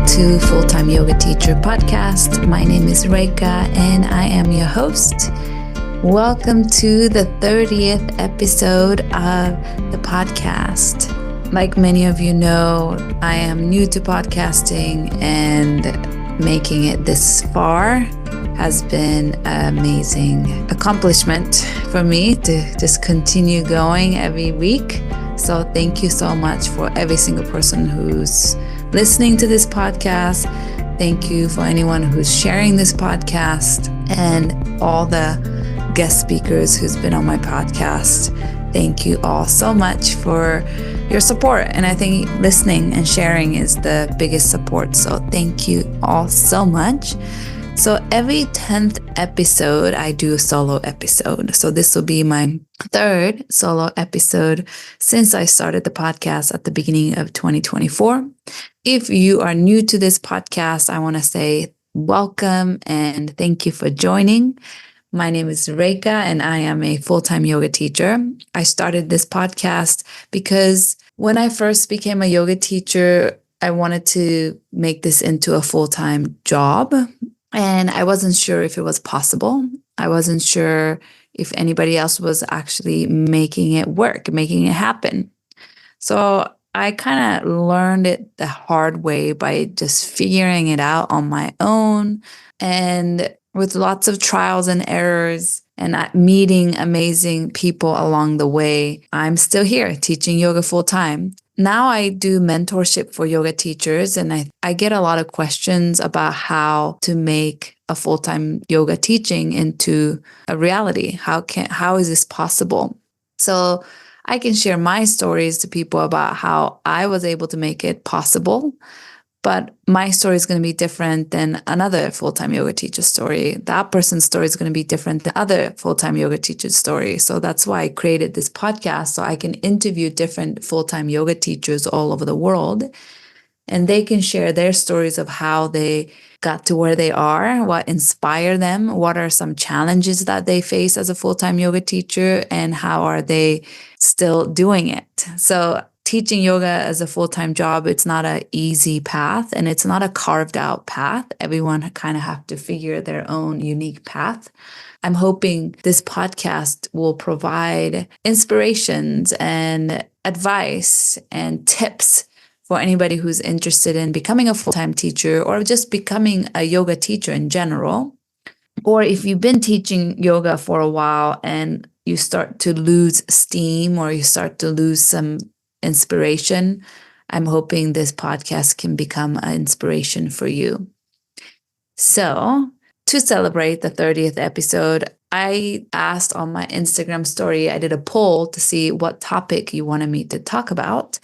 to Full-Time Yoga Teacher Podcast. My name is Reika and I am your host. Welcome to the 30th episode of the podcast. Like many of you know, I am new to podcasting, and making it this far has been an amazing accomplishment for me to just continue going every week. So thank you so much for every single person who's listening to this podcast. Thank you for anyone who's sharing this podcast and all the guest speakers who's been on my podcast. Thank you all so much for your support. And I think listening and sharing is the biggest support. So thank you all so much. So every 10th episode, I do a solo episode. So this will be my third solo episode since I started the podcast at the beginning of 2024. If you are new to this podcast, I want to say welcome and thank you for joining. My name is Reika and I am a full-time yoga teacher. I started this podcast because when I first became a yoga teacher, I wanted to make this into a full-time job. And I wasn't sure if it was possible. I wasn't sure if anybody else was actually making it work, making it happen. So I kind of learned it the hard way by just figuring it out on my own, and with lots of trials and errors and meeting amazing people along the way. I'm still here teaching yoga full time. Now I do mentorship for yoga teachers, and I get a lot of questions about how to make a full-time yoga teaching into a reality. How is this possible? So I can share my stories to people about how I was able to make it possible. But my story is going to be different than another full-time yoga teacher story. That person's story is going to be different than other full-time yoga teacher's story. So that's why I created this podcast, so I can interview different full-time yoga teachers all over the world. And they can share their stories of how they got to where they are, what inspired them, what are some challenges that they face as a full-time yoga teacher, and how are they still doing it. So teaching yoga as a full-time job, it's not an easy path, and it's not a carved out path. Everyone kind of have to figure their own unique path. I'm hoping this podcast will provide inspirations and advice and tips for anybody who's interested in becoming a full-time teacher or just becoming a yoga teacher in general. Or if you've been teaching yoga for a while and you start to lose steam or you start to lose some inspiration, I'm hoping this podcast can become an inspiration for you. So, to celebrate the 30th episode, I asked on my Instagram story, I did a poll to see what topic you wanted me to talk about.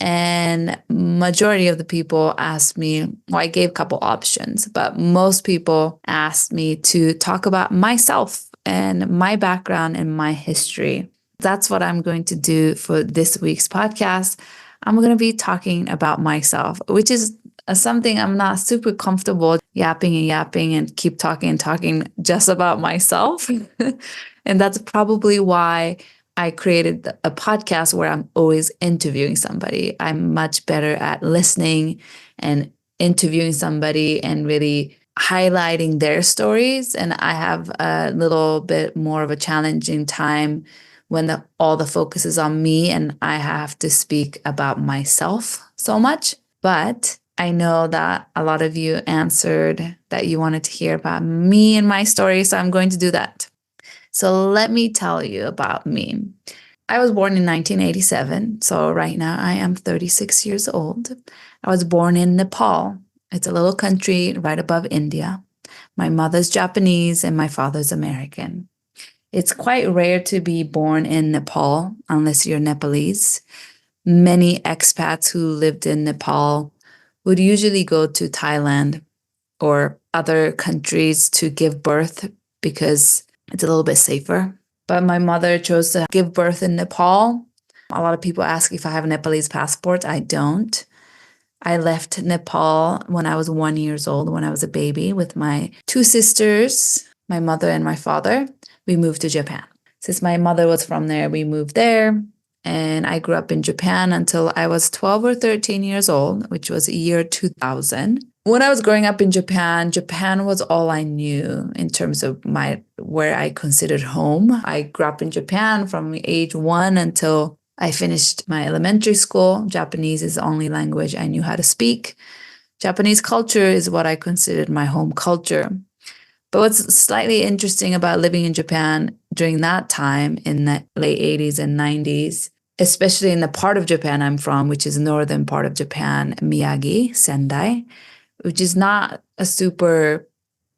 And majority of the people asked me, well, I gave a couple options, but most people asked me to talk about myself and my background and my history. That's what I'm going to do for this week's podcast. I'm going to be talking about myself, which is something I'm not super comfortable yapping and keep talking just about myself. And that's probably why I created a podcast where I'm always interviewing somebody. I'm much better at listening and interviewing somebody and really highlighting their stories. And I have a little bit more of a challenging time when all the focus is on me and I have to speak about myself so much. But I know that a lot of you answered that you wanted to hear about me and my story, so I'm going to do that. So let me tell you about me. I was born in 1987, so right now I am 36 years old. I was born in Nepal. It's a little country right above India. My mother's Japanese and my father's American. It's quite rare to be born in Nepal unless you're Nepalese. Many expats who lived in Nepal would usually go to Thailand or other countries to give birth because it's a little bit safer. But my mother chose to give birth in Nepal. A lot of people ask if I have a Nepalese passport. I don't. I left Nepal when I was 1 year old, when I was a baby, with my two sisters, my mother and my father. We moved to Japan. Since my mother was from there, we moved there. And I grew up in Japan until I was 12 or 13 years old, which was year 2000. When I was growing up in Japan, Japan was all I knew in terms of where I considered home. I grew up in Japan from age 1 until I finished my elementary school. Japanese is the only language I knew how to speak. Japanese culture is what I considered my home culture. But what's slightly interesting about living in Japan during that time in the late 80s and 90s, especially in the part of Japan I'm from, which is northern part of Japan, Miyagi, Sendai, which is not a super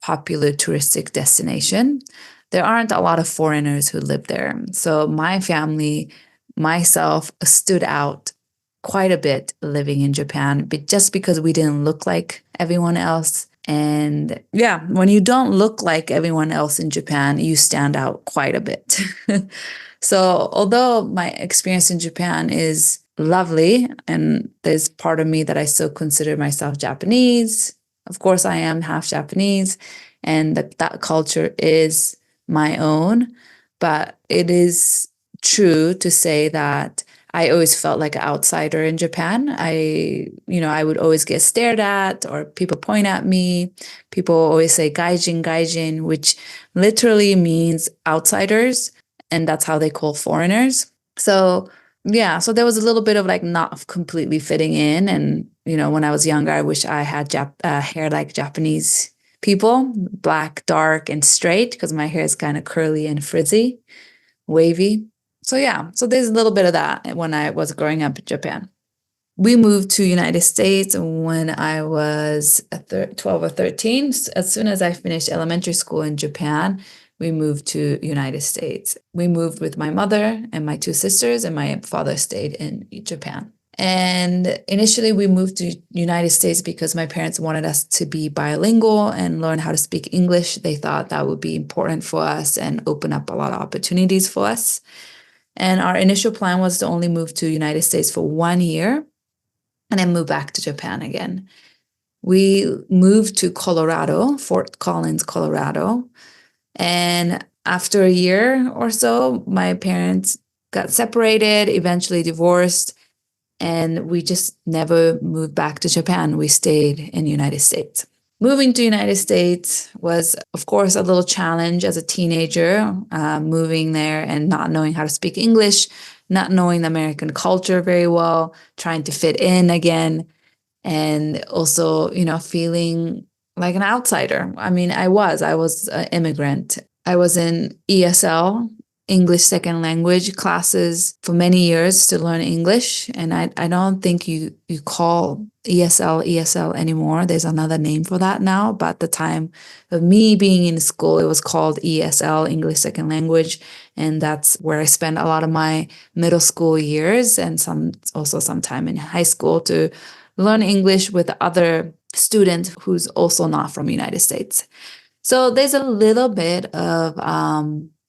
popular touristic destination. There aren't a lot of foreigners who live there. So my family, myself, stood out quite a bit living in Japan, but just because we didn't look like everyone else. And yeah, when you don't look like everyone else in Japan, you stand out quite a bit. So although my experience in Japan is lovely, and there's part of me that I still consider myself Japanese, of course I am half Japanese, and that culture is my own, but it is true to say that I always felt like an outsider in Japan. I would always get stared at, or people point at me. People always say gaijin, gaijin, which literally means outsiders, and that's how they call foreigners. So yeah, so there was a little bit of like not completely fitting in. And when I was younger, I wish I had hair like Japanese people, black, dark, and straight, because my hair is kind of curly and frizzy, wavy. So yeah, so there's a little bit of that when I was growing up in Japan. We moved to United States when I was 12 or 13. As soon as I finished elementary school in Japan, we moved to United States. We moved with my mother and my 2 sisters, and my father stayed in Japan. And initially we moved to United States because my parents wanted us to be bilingual and learn how to speak English. They thought that would be important for us and open up a lot of opportunities for us. And our initial plan was to only move to United States for 1 year and then move back to Japan again. We moved to Colorado, Fort Collins, Colorado. And after a year or so, my parents got separated, eventually divorced, and we just never moved back to Japan. We stayed in the United States. Moving to United States was, of course, a little challenge as a teenager, moving there and not knowing how to speak English, not knowing the American culture very well, trying to fit in again, and also, feeling like an outsider. I mean, I was an immigrant. I was in ESL, English second language classes for many years to learn English. And I don't think you call ESL anymore. There's another name for that now. But at the time of me being in school, it was called ESL, English second language. And that's where I spent a lot of my middle school years and some time in high school to learn English with other students who's also not from the United States. So there's a little bit of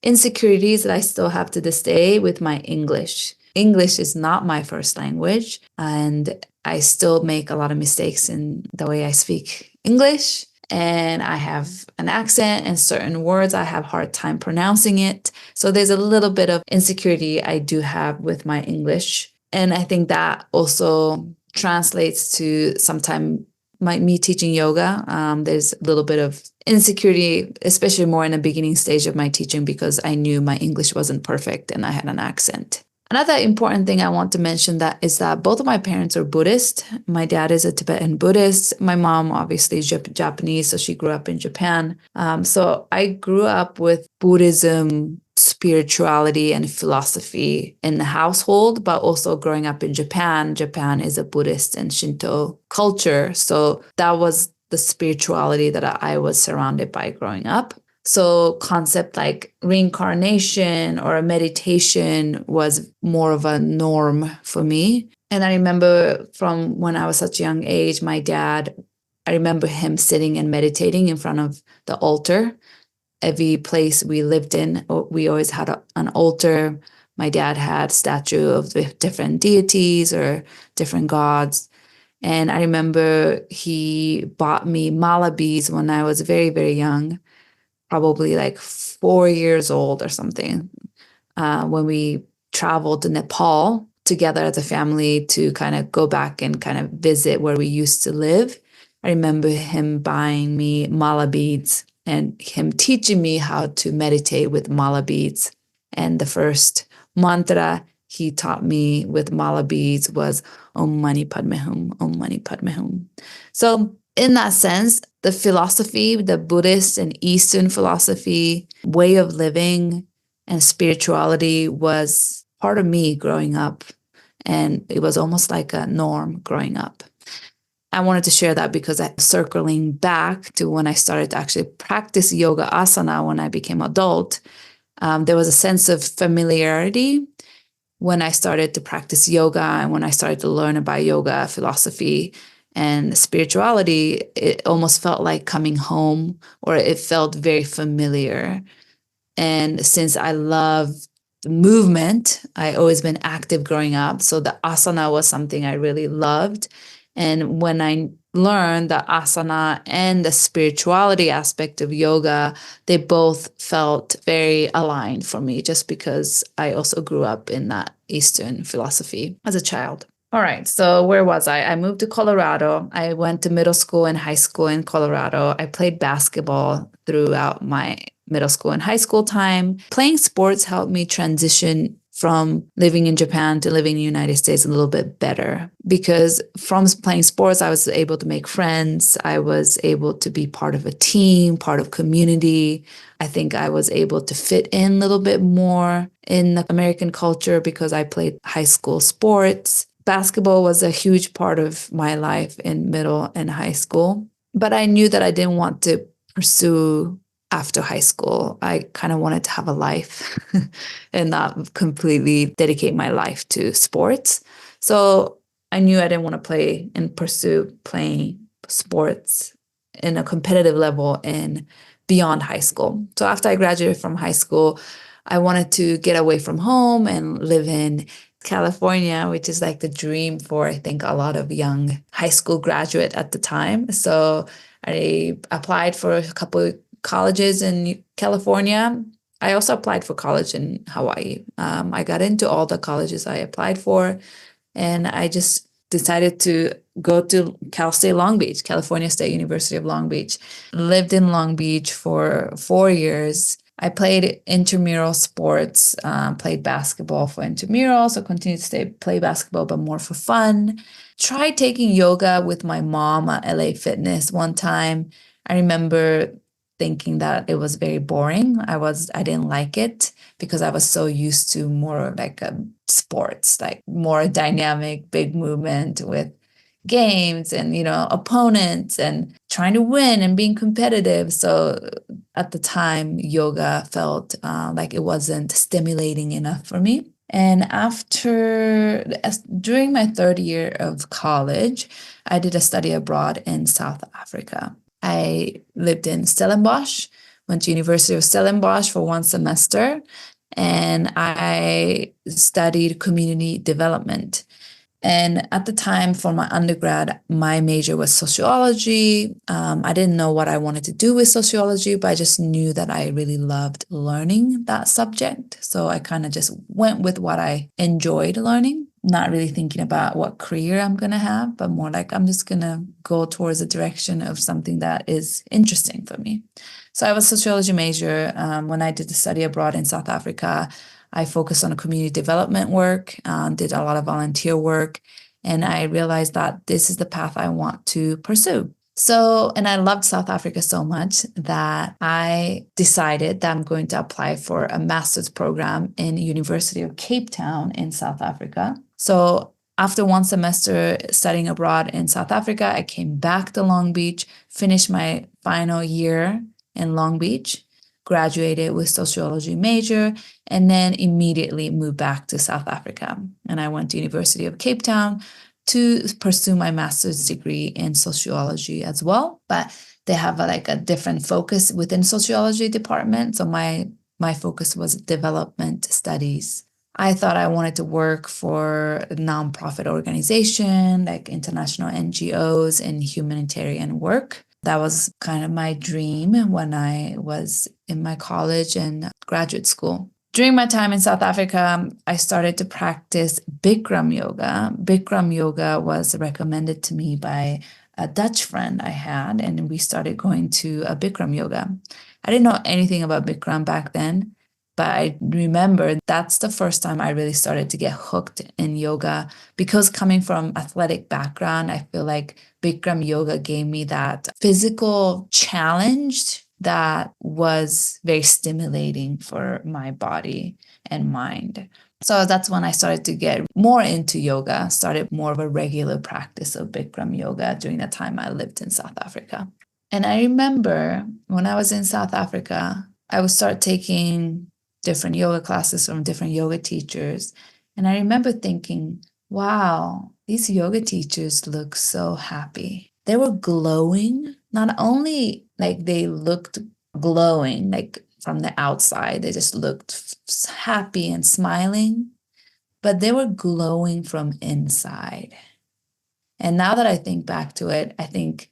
insecurities that I still have to this day with my English. English is not my first language, and I still make a lot of mistakes in the way I speak English. And I have an accent, and certain words I have a hard time pronouncing it. So there's a little bit of insecurity I do have with my English. And I think that also translates to sometimes me teaching yoga. There's a little bit of insecurity, especially more in the beginning stage of my teaching, because I knew my English wasn't perfect and I had an accent. Another important thing I want to mention is that both of my parents are Buddhist. My dad is a Tibetan Buddhist. My mom obviously is Japanese, so she grew up in Japan. So I grew up with Buddhism, spirituality, and philosophy in the household, but also growing up in Japan. Japan is a Buddhist and Shinto culture. So that was the spirituality that I was surrounded by growing up. So concept like reincarnation or a meditation was more of a norm for me. And I remember from when I was such a young age, my dad, I remember him sitting and meditating in front of the altar. Every place we lived in, we always had an altar. My dad had statue of different deities or different gods. And I remember he bought me mala beads when I was very, very young, probably like 4 years old or something, when we traveled to Nepal together as a family to kind of go back and kind of visit where we used to live. I remember him buying me mala beads and him teaching me how to meditate with mala beads. And the first mantra he taught me with mala beads was Om Mani Padme Hum, Om Mani Padme Hum. So in that sense, the philosophy, the Buddhist and Eastern philosophy, way of living and spirituality was part of me growing up. And it was almost like a norm growing up. I wanted to share that because circling back to when I started to actually practice yoga asana when I became adult, there was a sense of familiarity when I started to practice yoga and when I started to learn about yoga philosophy and spirituality. It almost felt like coming home, or it felt very familiar. And since I love the movement, I always been active growing up. So the asana was something I really loved. And when I learned the asana and the spirituality aspect of yoga, they both felt very aligned for me just because I also grew up in that Eastern philosophy as a child. All right, so where was I? I moved to Colorado. I went to middle school and high school in Colorado. I played basketball throughout my middle school and high school time. Playing sports helped me transition from living in Japan to living in the United States a little bit better, because from playing sports, I was able to make friends. I was able to be part of a team, part of community. I think I was able to fit in a little bit more in the American culture because I played high school sports. Basketball was a huge part of my life in middle and high school, but I knew that I didn't want to pursue after high school. I kind of wanted to have a life and not completely dedicate my life to sports. So I knew I didn't want to play and pursue playing sports in a competitive level and beyond high school. So after I graduated from high school, I wanted to get away from home and live in California, which is like the dream for, I think, a lot of young high school graduate at the time. So I applied for a couple of colleges in California. I also applied for college in Hawaii. I got into all the colleges I applied for, and I just decided to go to Cal State Long Beach, California State University of Long Beach. Lived in Long Beach for 4 years. I played intramural sports, played basketball for intramural, so continued to play basketball, but more for fun. Tried taking yoga with my mom at LA Fitness one time. I remember thinking that it was very boring. I didn't like it because I was so used to more like sports, like more dynamic, big movement with games and, opponents and trying to win and being competitive. So at the time, yoga felt like it wasn't stimulating enough for me. And during my third year of college, I did a study abroad in South Africa. I lived in Stellenbosch, went to University of Stellenbosch for 1 semester, and I studied community development. And at the time for my undergrad, my major was sociology. I didn't know what I wanted to do with sociology, but I just knew that I really loved learning that subject. So I kind of just went with what I enjoyed learning, not really thinking about what career I'm going to have, but more like I'm just going to go towards the direction of something that is interesting for me. So I was a sociology major. When I did the study abroad in South Africa, I focused on community development work, did a lot of volunteer work, and I realized that this is the path I want to pursue. So, and I loved South Africa so much that I decided that I'm going to apply for a master's program in University of Cape Town in South Africa. So after 1 semester studying abroad in South Africa, I came back to Long Beach, finished my final year in Long Beach, graduated with sociology major, and then immediately moved back to South Africa. And I went to University of Cape Town to pursue my master's degree in sociology as well. But they have a different focus within sociology department. So my focus was development studies. I thought I wanted to work for a nonprofit organization, like international NGOs in humanitarian work. That was kind of my dream when I was in my college and graduate school. During my time in South Africa, I started to practice Bikram yoga. Bikram yoga was recommended to me by a Dutch friend I had, and we started going to a Bikram yoga. I didn't know anything about Bikram back then, but I remember that's the first time I really started to get hooked in yoga. Because coming from athletic background, I feel like Bikram yoga gave me that physical challenge that was very stimulating for my body and mind. So that's when I started to get more into yoga, started more of a regular practice of Bikram yoga during the time I lived in South Africa. And I remember when I was in South Africa, I would start taking different yoga classes from different yoga teachers. And I remember thinking, wow, these yoga teachers look so happy. They were glowing, not only like they looked glowing, like from the outside, they just looked happy and smiling, but they were glowing from inside. And now that I think back to it, I think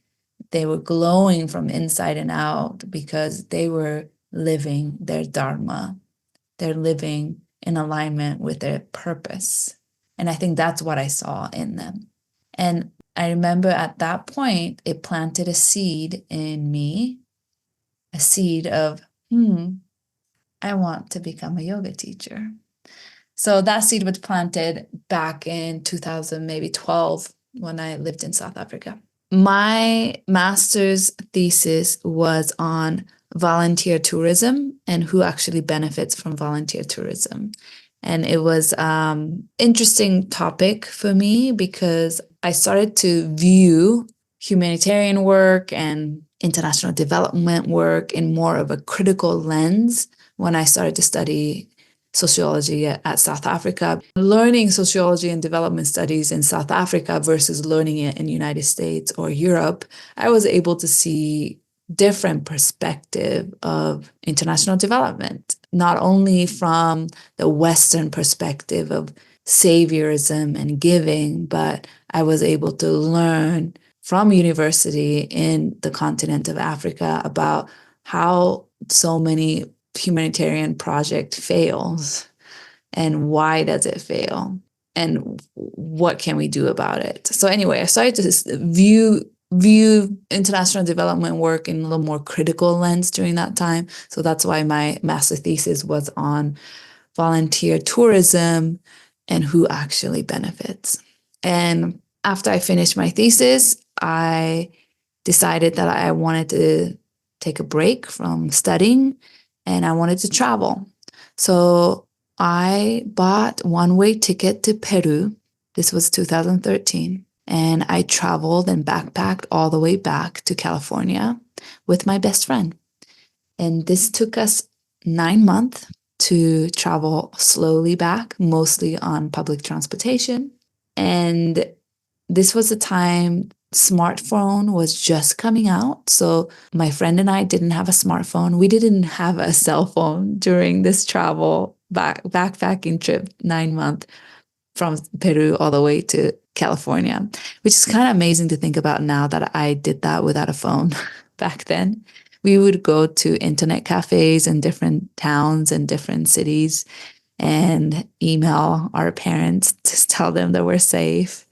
they were glowing from inside and out because they were living their dharma. They're living in alignment with their purpose. And I think that's what I saw in them. And I remember at that point, it planted a seed in me, a seed of, I want to become a yoga teacher. So that seed was planted back in 2000, maybe 12, when I lived in South Africa. My master's thesis was on volunteer tourism and who actually benefits from volunteer tourism. And it was interesting topic for me because I started to view humanitarian work and international development work in more of a critical lens when I started to study sociology at South Africa. Learning sociology and development studies in South Africa versus learning it in the United States or Europe, I was able to see different perspective of international development, not only from the Western perspective of saviorism and giving, but I was able to learn from university in the continent of Africa about how so many humanitarian project fails and why does it fail and what can we do about it. So anyway, I started to view international development work in a little more critical lens during that time. So that's why my master thesis was on volunteer tourism and who actually benefits. And after I finished my thesis, I decided that I wanted to take a break from studying and I wanted to travel. So I bought one-way ticket to Peru. This was 2013. And I traveled and backpacked all the way back to California with my best friend. And this took us 9 months to travel slowly back, mostly on public transportation. And this was a time smartphone was just coming out. So my friend and I didn't have a smartphone. We didn't have a cell phone during this travel backpacking trip, 9 months from Peru all the way to California, which is kind of amazing to think about now that I did that without a phone back then. We would go to internet cafes in different towns and different cities and email our parents to tell them that we're safe.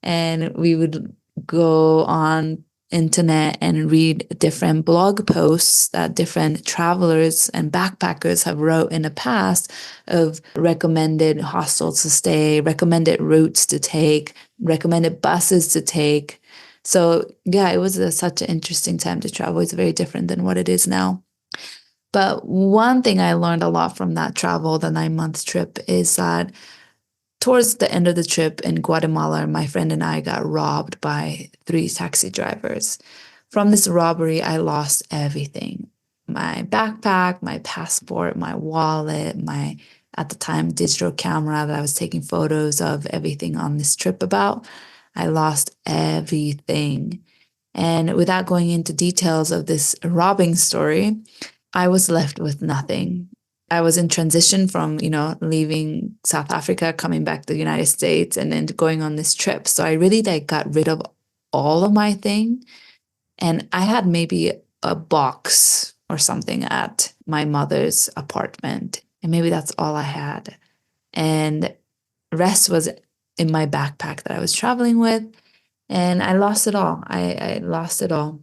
And we would go on internet and read different blog posts that different travelers and backpackers have wrote in the past of recommended hostels to stay, recommended routes to take, recommended buses to take. So yeah, it was such an interesting time to travel. It's very different than what it is now. But one thing I learned a lot from that travel, the 9-month trip, is that towards the end of the trip in Guatemala, my friend and I got robbed by 3 taxi drivers. From this robbery, I lost everything. My backpack, my passport, my wallet, my, at the time, digital camera that I was taking photos of everything on this trip about. I lost everything. And without going into details of this robbing story, I was left with nothing. I was in transition from, leaving South Africa, coming back to the United States, and then going on this trip. So I really got rid of all of my thing. And I had maybe a box or something at my mother's apartment. and maybe that's all I had. And rest was in my backpack that I was traveling with, and I lost it all. I lost it all.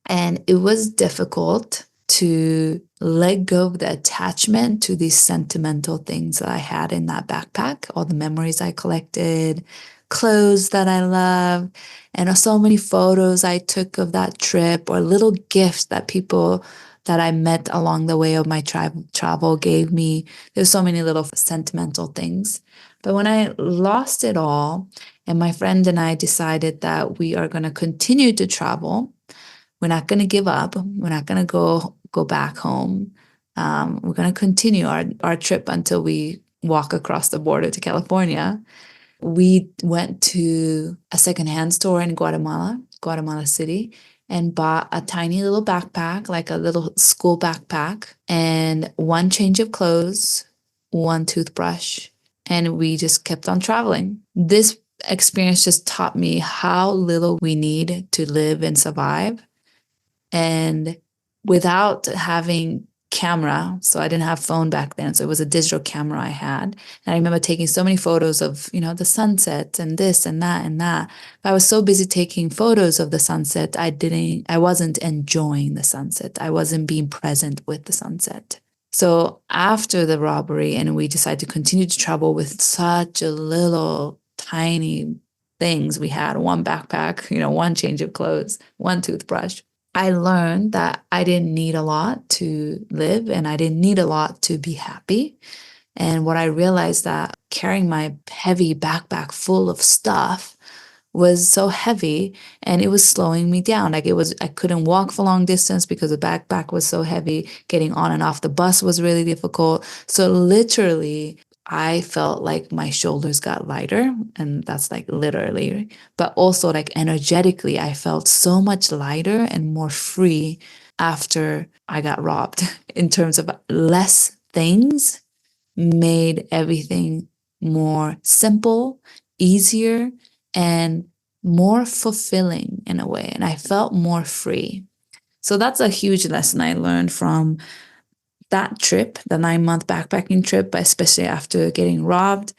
And it was difficult to let go of the attachment to these sentimental things that I had in that backpack, all the memories I collected, clothes that I love, and so many photos I took of that trip, or little gifts that people that I met along the way of my travel gave me. There's so many little sentimental things. But when I lost it all, and my friend and I decided that we are going to continue to travel, we're not going to give up. We're not going to go back home. We're going to continue our trip until we walk across the border to California. We went to a secondhand store in Guatemala City, and bought a tiny little backpack, like a little school backpack, and one change of clothes, one toothbrush, and we just kept on traveling. This experience just taught me how little we need to live and survive. And without having camera, so I didn't have phone back then, so it was a digital camera I had. And I remember taking so many photos of, the sunset and this and that and that. But I was so busy taking photos of the sunset, I wasn't enjoying the sunset. I wasn't being present with the sunset. So after the robbery, and we decided to continue to travel with such a little tiny things we had, one backpack, one change of clothes, one toothbrush. I learned that I didn't need a lot to live, and I didn't need a lot to be happy. And what I realized, that carrying my heavy backpack full of stuff was so heavy, and it was slowing me down. I couldn't walk for long distance because the backpack was so heavy. Getting on and off the bus was really difficult. So literally, I felt like my shoulders got lighter, and that's like literally, but also like energetically, I felt so much lighter and more free after I got robbed. In terms of less things made everything more simple, easier, and more fulfilling in a way. And I felt more free. So that's a huge lesson I learned from that trip, the 9-month backpacking trip, especially after getting robbed,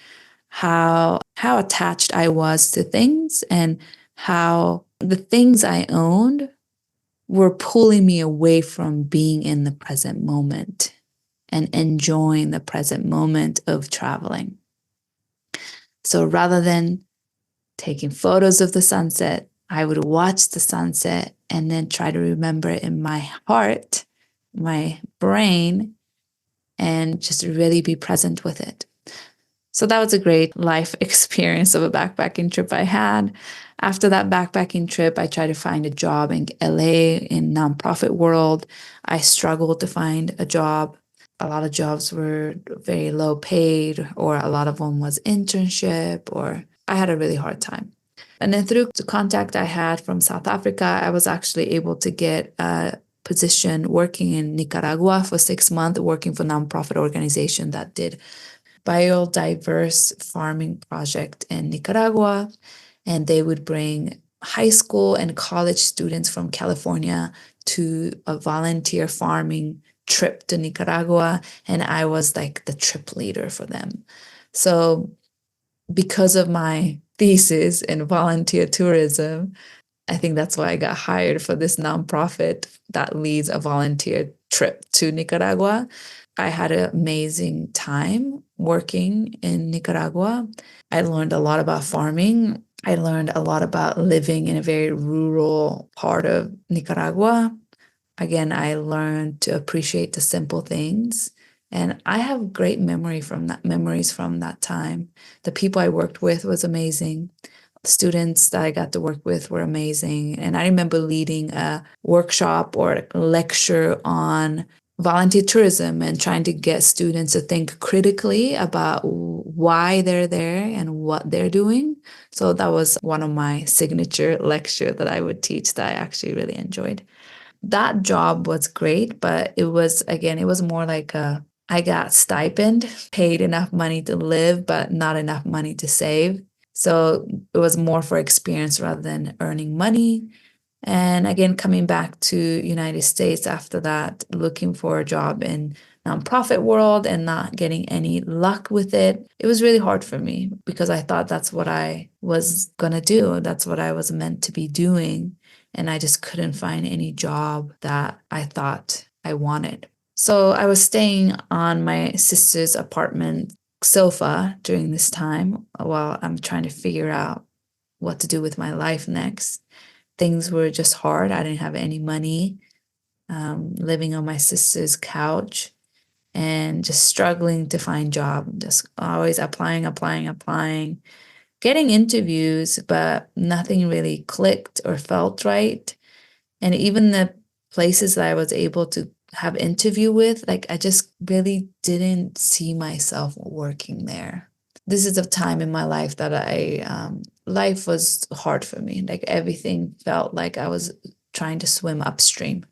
how attached I was to things, and how the things I owned were pulling me away from being in the present moment and enjoying the present moment of traveling. So rather than taking photos of the sunset, I would watch the sunset and then try to remember it in my heart, my brain, and just really be present with it. So that was a great life experience of a backpacking trip I had. After that backpacking trip, I tried to find a job in LA in nonprofit world. I struggled to find a job. A lot of jobs were very low paid, or a lot of them was internship, or I had a really hard time. And then through the contact I had from South Africa, I was actually able to get a position working in Nicaragua for 6 months, working for a nonprofit organization that did biodiverse farming project in Nicaragua. And they would bring high school and college students from California to a volunteer farming trip to Nicaragua. And I was like the trip leader for them. So because of my thesis in volunteer tourism, I think that's why I got hired for this nonprofit that leads a volunteer trip to Nicaragua. I had an amazing time working in Nicaragua. I learned a lot about farming. I learned a lot about living in a very rural part of Nicaragua. Again, I learned to appreciate the simple things. And I have great memories from that time. The people I worked with was amazing. The students that I got to work with were amazing. And I remember leading a workshop or a lecture on volunteer tourism and trying to get students to think critically about why they're there and what they're doing. So that was one of my signature lectures that I would teach that I actually really enjoyed. That job was great, but it was more like I got stipend, paid enough money to live, but not enough money to save. So it was more for experience rather than earning money. And again, coming back to United States after that, looking for a job in nonprofit world and not getting any luck with it. It was really hard for me because I thought that's what I was going to do. That's what I was meant to be doing. And I just couldn't find any job that I thought I wanted. So I was staying on my sister's apartment sofa during this time while I'm trying to figure out what to do with my life next. Things were just hard. I didn't have any money, living on my sister's couch and just struggling to find job, just always applying, getting interviews, but nothing really clicked or felt right. And even the places that I was able to have interview with, like I just really didn't see myself working there. This is a time in my life that life was hard for me. Like everything felt like I was trying to swim upstream.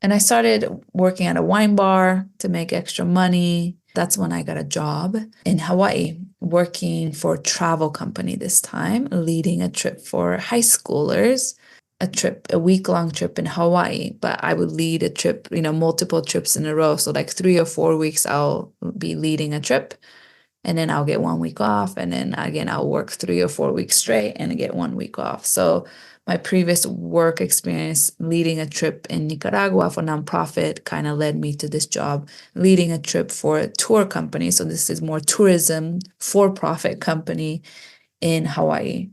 And I started working at a wine bar to make extra money. That's when I got a job in Hawaii, working for a travel company this time, leading a trip for high schoolers, a week-long trip in Hawaii. But I would lead a trip, multiple trips in a row. So like 3 or 4 weeks, I'll be leading a trip. And then I'll get 1 week off. And then again, I'll work 3 or 4 weeks straight and get 1 week off. So my previous work experience leading a trip in Nicaragua for nonprofit kind of led me to this job, leading a trip for a tour company. So this is more tourism for-profit company in Hawaii.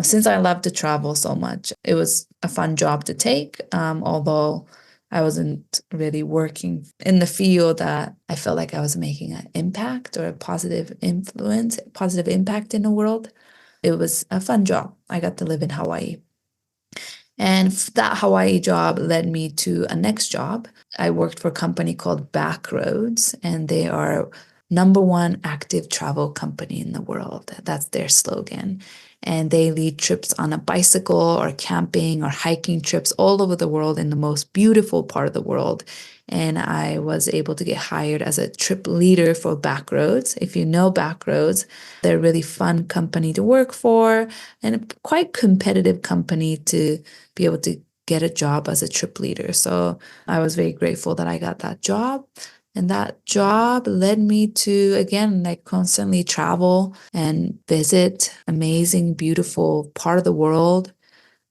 Since I love to travel so much, it was a fun job to take, although I wasn't really working in the field that I felt like I was making an impact or a positive influence, positive impact in the world. It was a fun job. I got to live in Hawaii. And that Hawaii job led me to a next job. I worked for a company called Backroads, and they are #1 active travel company in the world. That's their slogan. And they lead trips on a bicycle or camping or hiking trips all over the world in the most beautiful part of the world. And I was able to get hired as a trip leader for Backroads. If you know Backroads, they're a really fun company to work for and a quite competitive company to be able to get a job as a trip leader. So I was very grateful that I got that job. And that job led me to, again, like constantly travel and visit amazing, beautiful part of the world.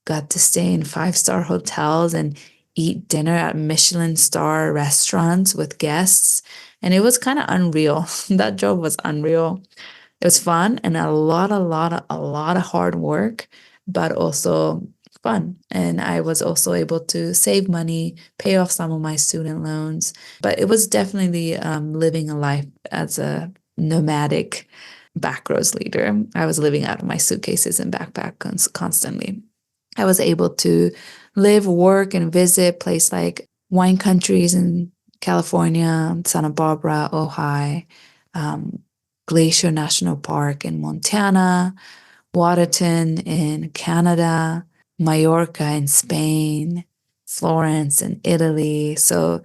Got to stay in 5-star hotels and eat dinner at Michelin star restaurants with guests. And it was kind of unreal. That job was unreal. It was fun and a lot of hard work, but also fun. And I was also able to save money, pay off some of my student loans. But it was definitely living a life as a nomadic backroads leader. I was living out of my suitcases and backpack constantly. I was able to live, work, and visit places like wine countries in California, Santa Barbara, Ojai, Glacier National Park in Montana, Waterton in Canada, Mallorca in Spain, Florence in Italy. So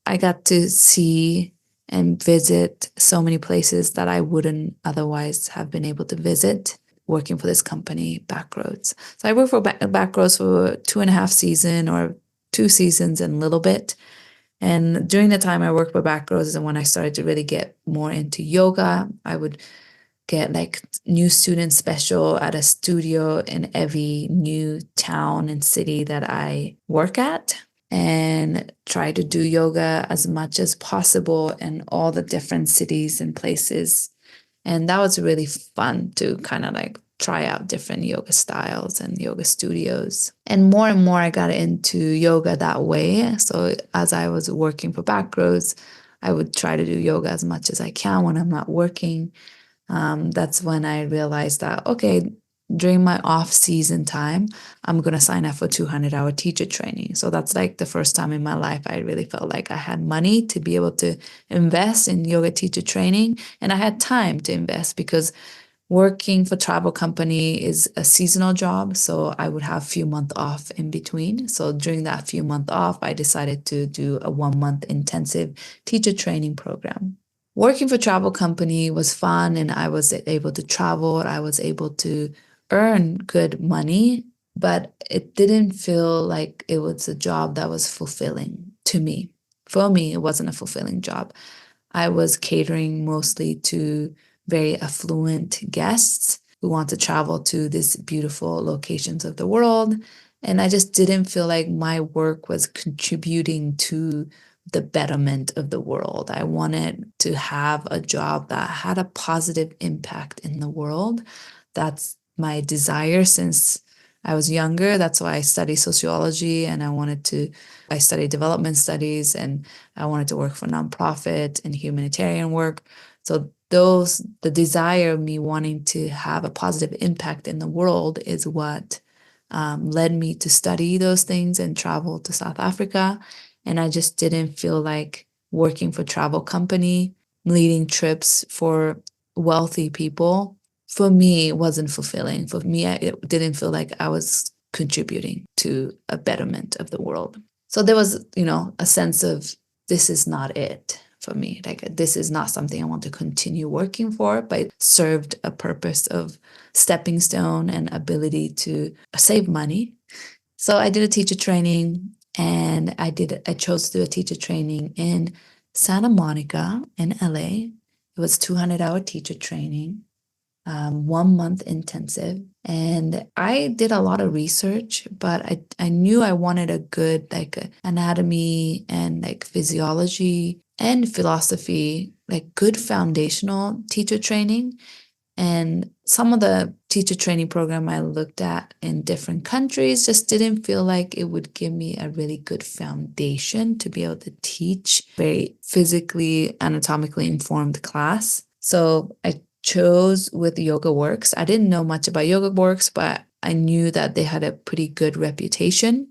I got to see and visit so many places that I wouldn't otherwise have been able to visit working for this company, Backroads. So I worked for Backroads for 2.5 seasons or 2 seasons and a little bit. And during the time I worked for Backroads and when I started to really get more into yoga, I would get like new student special at a studio in every new town and city that I work at and try to do yoga as much as possible in all the different cities and places. And that was really fun to kind of like try out different yoga styles and yoga studios. And more I got into yoga that way. So as I was working for Backroads, I would try to do yoga as much as I can when I'm not working. That's when I realized that, okay, during my off-season time, I'm going to sign up for 200-hour teacher training. So that's like the first time in my life I really felt like I had money to be able to invest in yoga teacher training. And I had time to invest because working for travel company is a seasonal job. So I would have a few months off in between. So during that few months off, I decided to do a 1-month intensive teacher training program. Working for travel company was fun and I was able to travel. I was able to earn good money but it didn't feel like it was a job that was fulfilling to me. For me, it wasn't a fulfilling job. I was catering mostly to very affluent guests who want to travel to these beautiful locations of the world. And I just didn't feel like my work was contributing to the betterment of the world. I wanted to have a job that had a positive impact in the world. That's my desire since I was younger. That's why I studied sociology and I studied development studies and I wanted to work for nonprofit and humanitarian work. So the desire of me wanting to have a positive impact in the world is what led me to study those things and travel to South Africa. And I just didn't feel like working for travel company, leading trips for wealthy people. For me, it wasn't fulfilling. For me, it didn't feel like I was contributing to a betterment of the world. So there was, a sense of this is not it for me. Like this is not something I want to continue working for, but it served a purpose of stepping stone and ability to save money. So I did a teacher training and I chose to do a teacher training in Santa Monica in LA. It was 200-hour teacher training. 1 month intensive. And I did a lot of research, but I knew I wanted a good like anatomy and like physiology and philosophy, like good foundational teacher training. And some of the teacher training program I looked at in different countries just didn't feel like it would give me a really good foundation to be able to teach very physically, anatomically informed class. So I chose with Yoga Works. I didn't know much about Yoga Works, but I knew that they had a pretty good reputation.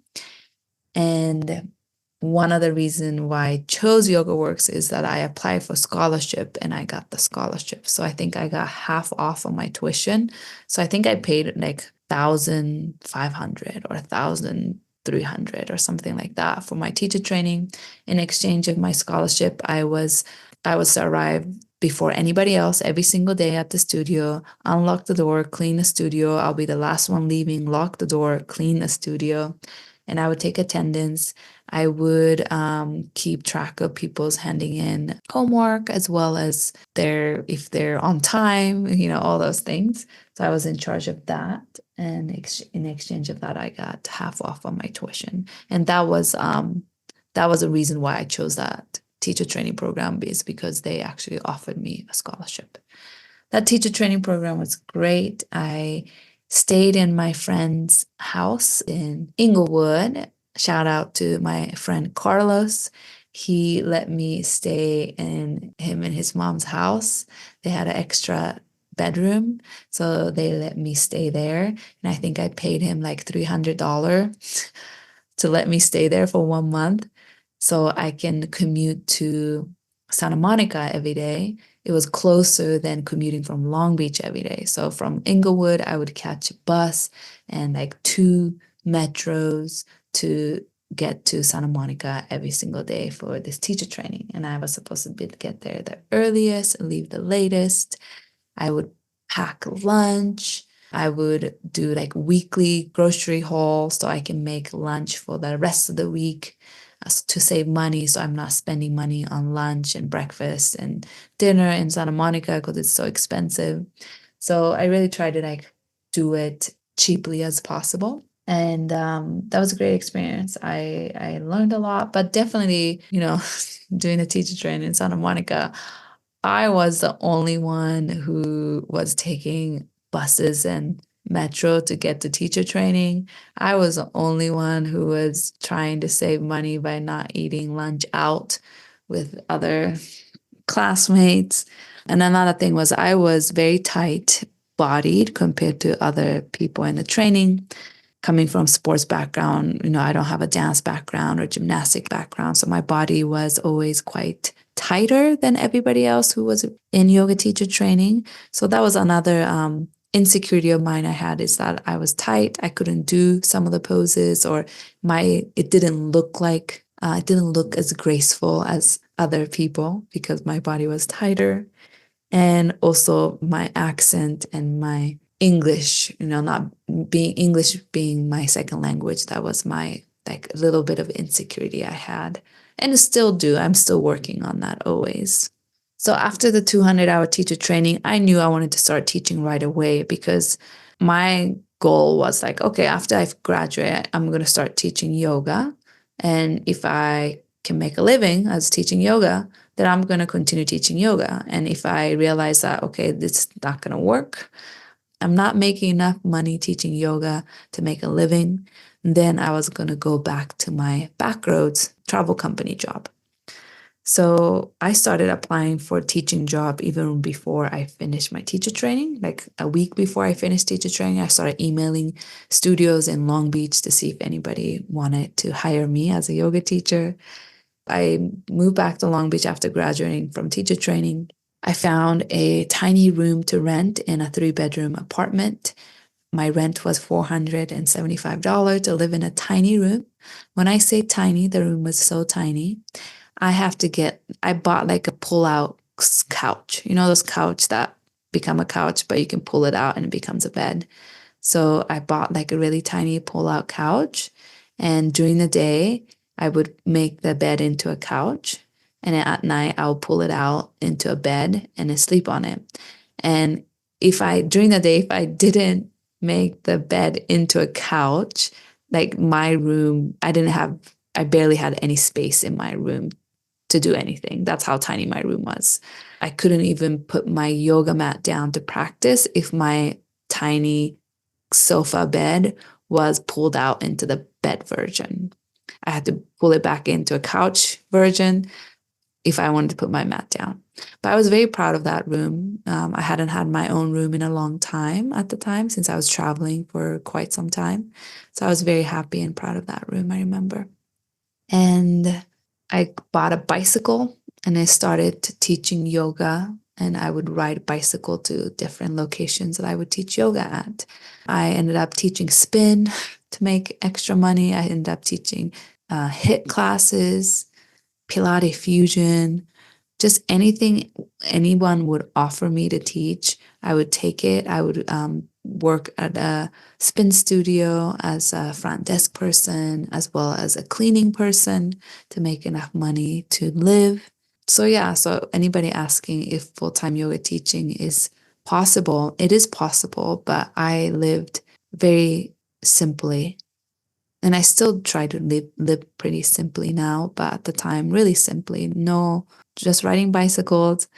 And one of the reasons why I chose Yoga Works is that I applied for scholarship and I got the scholarship. So I think I got half off on my tuition. So I think I paid like 1,500 or 1,300 or something like that for my teacher training. In exchange of my scholarship, I was to arrive before anybody else every single day at the studio, unlock the door, clean the studio. I'll be the last one leaving, lock the door, clean the studio. And I would take attendance. I would keep track of people's handing in homework as well as if they're on time, all those things. So I was in charge of that. And in exchange of that, I got half off on my tuition. And that was a reason why I chose that teacher training program, is because they actually offered me a scholarship. That teacher training program was great. I stayed in my friend's house in Inglewood. Shout out to my friend Carlos. He let me stay in him and his mom's house. They had an extra bedroom, so they let me stay there. And I think I paid him like $300 to let me stay there for 1 month so I can commute to Santa Monica every day. It was closer than commuting from Long Beach every day. So from Inglewood, I would catch a bus and like 2 metros to get to Santa Monica every single day for this teacher training. And I was supposed to get there the earliest and leave the latest. I would pack lunch. I would do like weekly grocery haul so I can make lunch for the rest of the week to save money. So I'm not spending money on lunch and breakfast and dinner in Santa Monica because it's so expensive. So I really try to like do it cheaply as possible. And that was a great experience. I learned a lot, but definitely, doing the teacher training in Santa Monica, I was the only one who was taking buses and metro to get to teacher training. I was the only one who was trying to save money by not eating lunch out with other classmates. And another thing was I was very tight bodied compared to other people in the training. Coming from sports background, I don't have a dance background or gymnastic background. So my body was always quite tighter than everybody else who was in yoga teacher training. So that was another insecurity of mine I had, is that I was tight. I couldn't do some of the poses, or it didn't look as graceful as other people because my body was tighter. And also my accent and my English, not being English being my second language. That was my like a little bit of insecurity I had, and still do. I'm still working on that always. So after the 200-hour teacher training, I knew I wanted to start teaching right away because my goal was like, okay, after I graduate, I'm going to start teaching yoga. And if I can make a living as teaching yoga, then I'm going to continue teaching yoga. And if I realize that, okay, this is not going to work, I'm not making enough money teaching yoga to make a living, then I was going to go back to my backroads travel company job. So I started applying for a teaching job even before I finished my teacher training. Like a week before I finished teacher training, I started emailing studios in Long Beach to see if anybody wanted to hire me as a yoga teacher. I moved back to Long Beach after graduating from teacher training. I found a tiny room to rent in a 3-bedroom apartment. My rent was $475 to live in a tiny room. When I say tiny, the room was so tiny. I bought like a pull-out couch. You know those couch that become a couch, but you can pull it out and it becomes a bed. So I bought like a really tiny pull-out couch. And during the day, I would make the bed into a couch. And at night, I'll pull it out into a bed and then sleep on it. And during the day, if I didn't make the bed into a couch, like my room, I barely had any space in my room to do anything. That's how tiny my room was. I couldn't even put my yoga mat down to practice if my tiny sofa bed was pulled out into the bed version. I had to pull it back into a couch version if I wanted to put my mat down. But I was very proud of that room. I hadn't had my own room in a long time at the time, since I was traveling for quite some time. So I was very happy and proud of that room, I remember. And I bought a bicycle and I started teaching yoga, and I would ride a bicycle to different locations that I would teach yoga at. I ended up teaching spin to make extra money. I ended up teaching HIIT classes, Pilates fusion, just anything anyone would offer me to teach, I would take it. I would work at a spin studio as a front desk person, as well as a cleaning person to make enough money to live. So yeah, so anybody asking if full-time yoga teaching is possible, it is possible, but I lived very simply. And I still try to live pretty simply now, but at the time, really simply. No, just riding bicycles,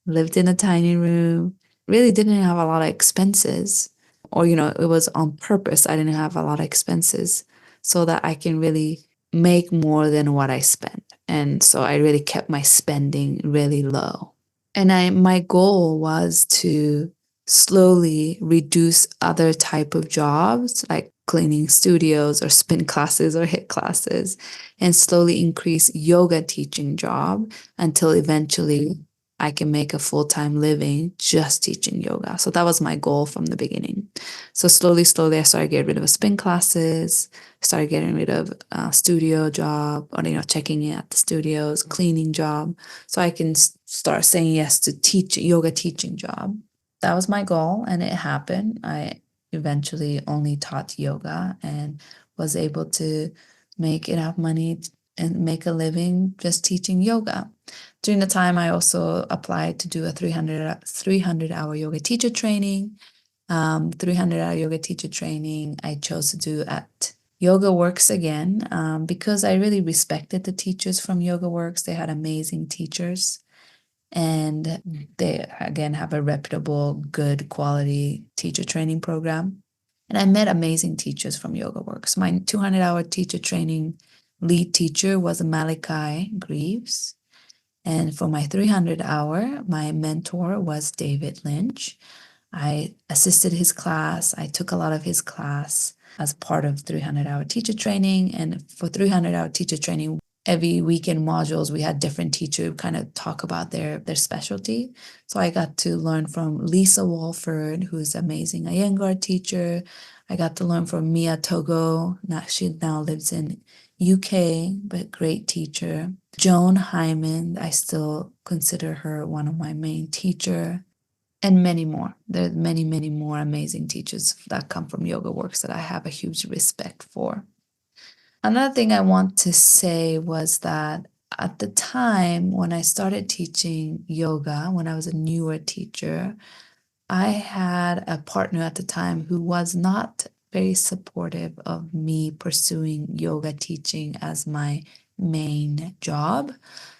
lived in a tiny room, really didn't have a lot of expenses. Or, it was on purpose. I didn't have a lot of expenses so that I can really make more than what I spent. And so I really kept my spending really low. And my goal was to slowly reduce other type of jobs like cleaning studios or spin classes or HIIT classes, and slowly increase yoga teaching job until eventually I can make a full-time living just teaching yoga. So that was my goal from the beginning. So slowly, I started getting rid of spin classes, started getting rid of studio job, or checking in at the studios, cleaning job, so I can start saying yes to yoga teaching job. That was my goal, and it happened. I eventually only taught yoga and was able to make enough money and make a living just teaching yoga. During the time, I also applied to do a 300-hour yoga teacher training. 300-hour yoga teacher training I chose to do at Yoga Works again, because I really respected the teachers from Yoga Works. They had amazing teachers. And they, again, have a reputable, good quality teacher training program. And I met amazing teachers from Yoga Works. My 200-hour teacher training lead teacher was Malachi Greaves. And for my 300-hour, my mentor was David Lynch. I assisted his class. I took a lot of his class as part of 300-hour teacher training. And for 300-hour teacher training, every weekend modules, we had different teachers kind of talk about their specialty. So I got to learn from Lisa Walford, who's an amazing Iyengar teacher. I got to learn from Mia Togo. She now lives in UK, but great teacher. Joan Hyman, I still consider her one of my main teacher. and many more. There's many, many more amazing teachers that come from Yoga Works that I have a huge respect for. Another thing I want to say was that at the time when I started teaching yoga, when I was a newer teacher, I had a partner at the time who was not very supportive of me pursuing yoga teaching as my main job.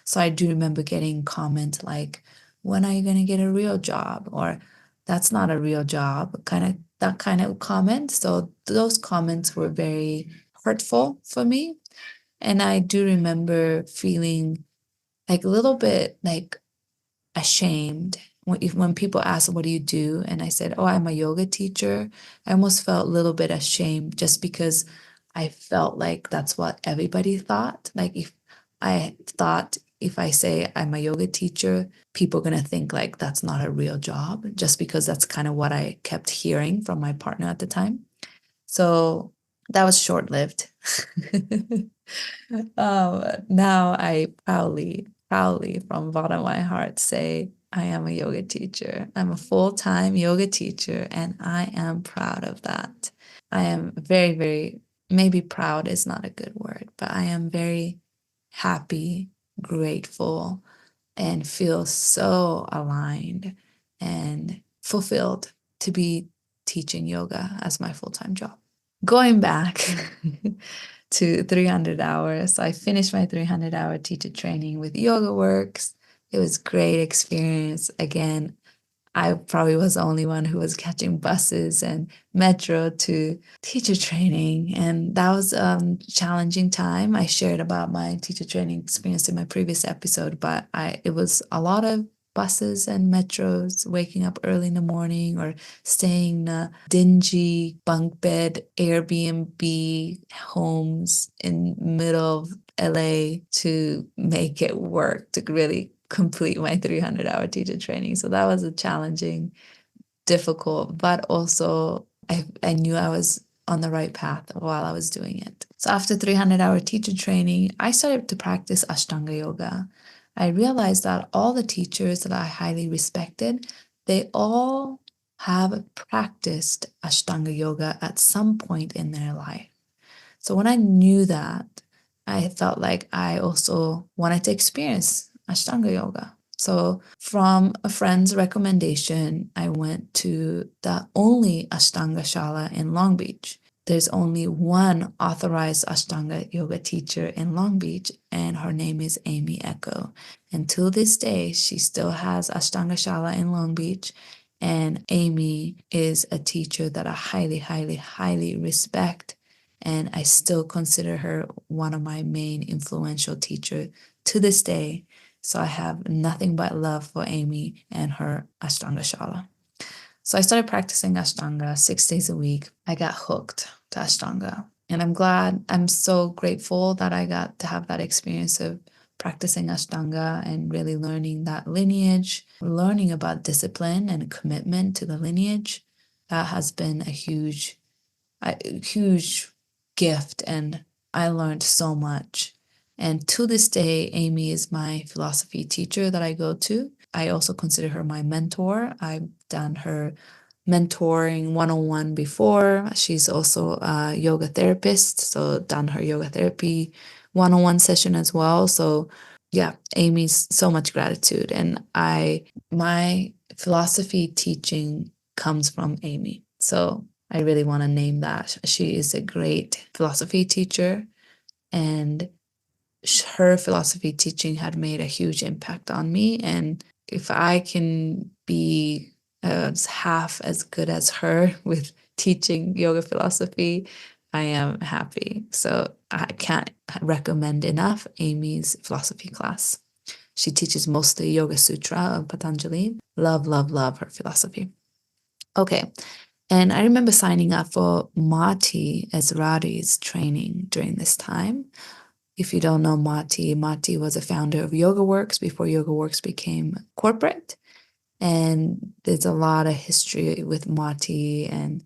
So I do remember getting comments like, when are you going to get a real job? Or that's not a real job, that kind of comment. So those comments were very hurtful for me. And I do remember feeling like a little bit like ashamed when people ask, what do you do? And I said, oh, I'm a yoga teacher. I almost felt a little bit ashamed just because I felt like that's what everybody thought. Like if I thought if I say I'm a yoga teacher, people are going to think like that's not a real job, just because that's kind of what I kept hearing from my partner at the time. So that was short lived. Now I proudly from the bottom of my heart say I am a yoga teacher. I'm a full-time yoga teacher, and I am proud of that. I am very, very, maybe proud is not a good word, but I am very happy, grateful, and feel so aligned and fulfilled to be teaching yoga as my full-time job. Going back to 300 hours, so I finished my 300-hour teacher training with Yoga Works. It was a great experience. Again, I probably was the only one who was catching buses and metro to teacher training. And that was a challenging time. I shared about my teacher training experience in my previous episode, but it was a lot of buses and metros, waking up early in the morning or staying in a dingy bunk bed Airbnb homes in middle of LA to make it work, to really complete my 300-hour teacher training. So that was a challenging, difficult, but also I knew I was on the right path while I was doing it. So after 300-hour teacher training, I started to practice Ashtanga yoga. I realized that all the teachers that I highly respected, they all have practiced Ashtanga yoga at some point in their life. So when I knew that, I felt like I also wanted to experience Ashtanga yoga. So from a friend's recommendation, I went to the only Ashtanga Shala in Long Beach. There's only one authorized Ashtanga yoga teacher in Long Beach, and her name is Amy Echo. And to this day, she still has Ashtanga Shala in Long Beach. And Amy is a teacher that I highly, highly, highly respect. And I still consider her one of my main influential teachers to this day. So I have nothing but love for Amy and her Ashtanga Shala. So I started practicing Ashtanga 6 days a week. I got hooked to Ashtanga. And I'm so grateful that I got to have that experience of practicing Ashtanga and really learning that lineage, learning about discipline and commitment to the lineage. That has been a huge gift, and I learned so much. And to this day, Amy is my philosophy teacher that I go to. I also consider her my mentor. I've done her mentoring one-on-one before. She's also a yoga therapist, so done her yoga therapy one-on-one session as well. So yeah, Amy's so much gratitude. And my philosophy teaching comes from Amy. So I really want to name that. She is a great philosophy teacher, and her philosophy teaching had made a huge impact on me. And if I can be half as good as her with teaching yoga philosophy, I am happy. So I can't recommend enough Amy's philosophy class. She teaches mostly Yoga Sutra of Patanjali. Love, love, love her philosophy. Okay. And I remember signing up for Marty Ezrati's training during this time. If you don't know Marty, Marty was a founder of Yoga Works before Yoga Works became corporate. And there's a lot of history with Marty and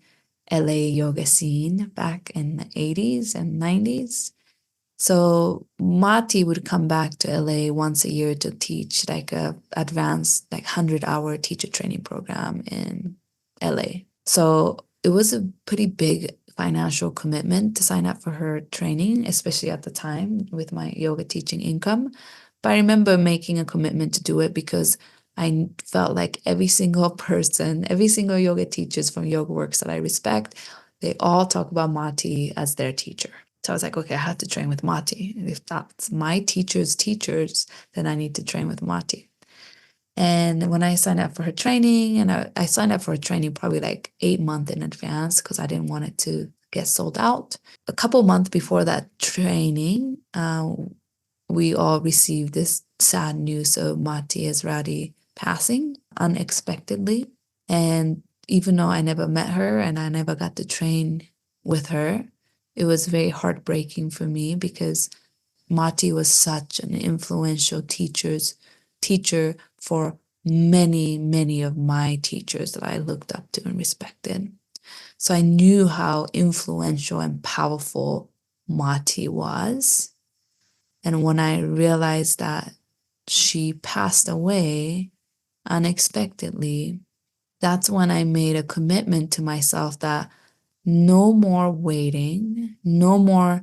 LA yoga scene back in the 80s and 90s. So Mati would come back to LA once a year to teach like a advanced like 100-hour teacher training program in LA. So it was a pretty big financial commitment to sign up for her training, especially at the time with my yoga teaching income. But I remember making a commitment to do it because I felt like every single person, every single yoga teachers from Yoga Works that I respect, they all talk about Mati as their teacher. So I was like, okay, I have to train with Mati. If that's my teacher's teachers, then I need to train with Mati. And when I signed up for her training, and I signed up for her training probably like 8 months in advance because I didn't want it to get sold out. A couple months before that training, we all received this sad news of Mati Ezrati passing unexpectedly. And even though I never met her and I never got to train with her, it was very heartbreaking for me because Mati was such an influential teacher for many, many of my teachers that I looked up to and respected. So I knew how influential and powerful Mati was. And when I realized that she passed away unexpectedly, that's when I made a commitment to myself that no more waiting, no more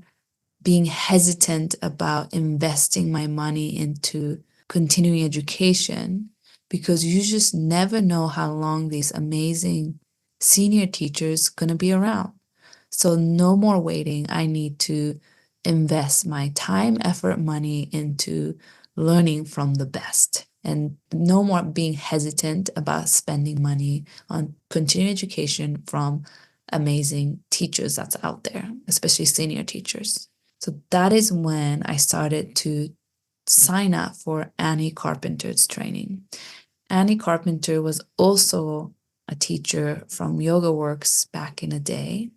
being hesitant about investing my money into continuing education, because you just never know how long these amazing senior teachers going to be around. So no more waiting. I need to invest my time, effort, money into learning from the best, and no more being hesitant about spending money on continuing education from amazing teachers that's out there, especially senior teachers. So that is when I started to sign up for Annie Carpenter's training. Annie Carpenter was also a teacher from Yoga Works back in the day.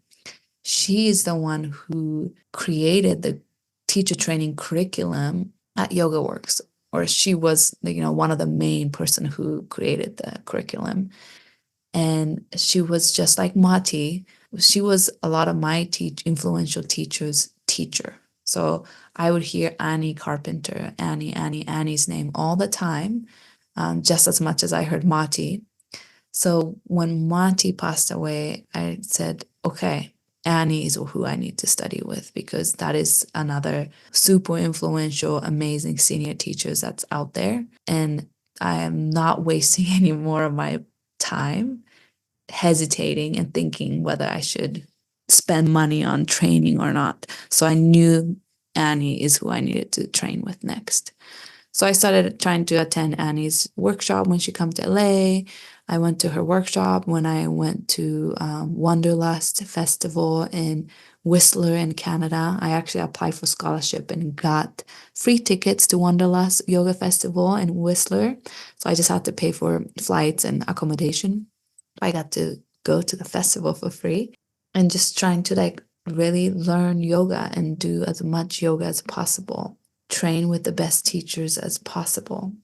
She is the one who created the teacher training curriculum at Yoga Works, or she was, one of the main person who created the curriculum. And she was just like Mati. She was a lot of my influential teachers' teacher. So I would hear Annie Carpenter, Annie's name all the time, just as much as I heard Mati. So when Mati passed away, I said, okay, Annie is who I need to study with, because that is another super influential, amazing senior teachers that's out there. And I am not wasting any more of my time hesitating and thinking whether I should spend money on training or not. So I knew Annie is who I needed to train with next. So I started trying to attend Annie's workshop when she came to LA. I went to her workshop when I went to Wanderlust Festival in Whistler in Canada. I actually applied for scholarship and got free tickets to Wanderlust Yoga Festival in Whistler. So I just had to pay for flights and accommodation. I got to go to the festival for free and just trying to really learn yoga and do as much yoga as possible, train with the best teachers as possible.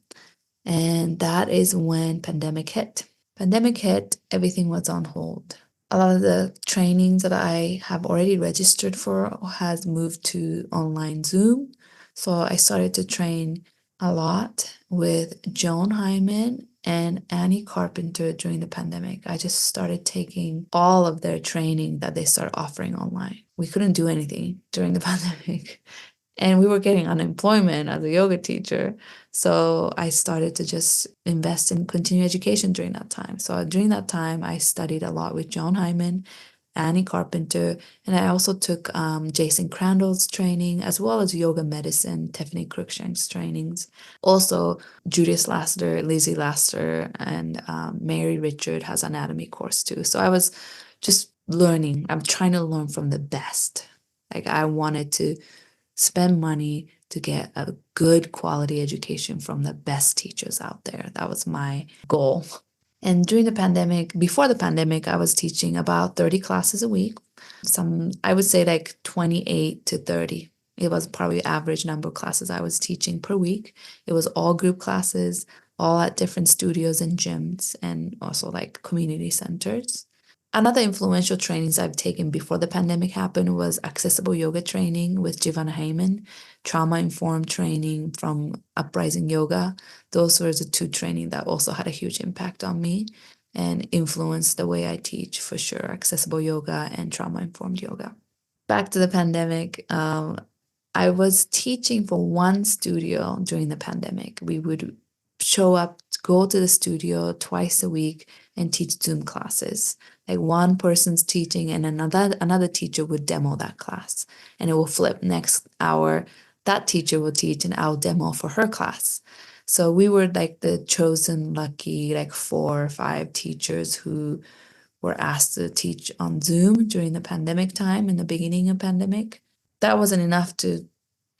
And that is when pandemic hit. Pandemic hit, everything was on hold. A lot of the trainings that I have already registered for has moved to online Zoom. So I started to train a lot with Joan Hyman and Annie Carpenter during the pandemic. I just started taking all of their training that they started offering online. We couldn't do anything during the pandemic. And we were getting unemployment as a yoga teacher. So I started to just invest in continuing education during that time. So during that time, I studied a lot with Joan Hyman, Annie Carpenter, and I also took Jason Crandall's training, as well as yoga medicine, Tiffany Cruikshank's trainings. Also, Judith Laster, Lizzie Laster, and Mary Richard has anatomy course too. So I was just learning. I'm trying to learn from the best. I wanted to spend money to get a good quality education from the best teachers out there. That was my goal. And during the pandemic, before the pandemic, I was teaching about 30 classes a week. I would say 28 to 30. It was probably average number of classes I was teaching per week. It was all group classes, all at different studios and gyms, and also community centers. Another influential trainings I've taken before the pandemic happened was accessible yoga training with Jivana Heyman, trauma-informed training from Uprising Yoga. Those were the two training that also had a huge impact on me and influenced the way I teach for sure, accessible yoga and trauma-informed yoga. Back to the pandemic, I was teaching for one studio during the pandemic. We would show up, go to the studio twice a week and teach Zoom classes. Like one person's teaching and another teacher would demo that class, and it will flip next hour. That teacher will teach and I'll demo for her class. So we were like the chosen lucky, like 4 or 5 teachers who were asked to teach on Zoom during the pandemic time in the beginning of pandemic. That wasn't enough to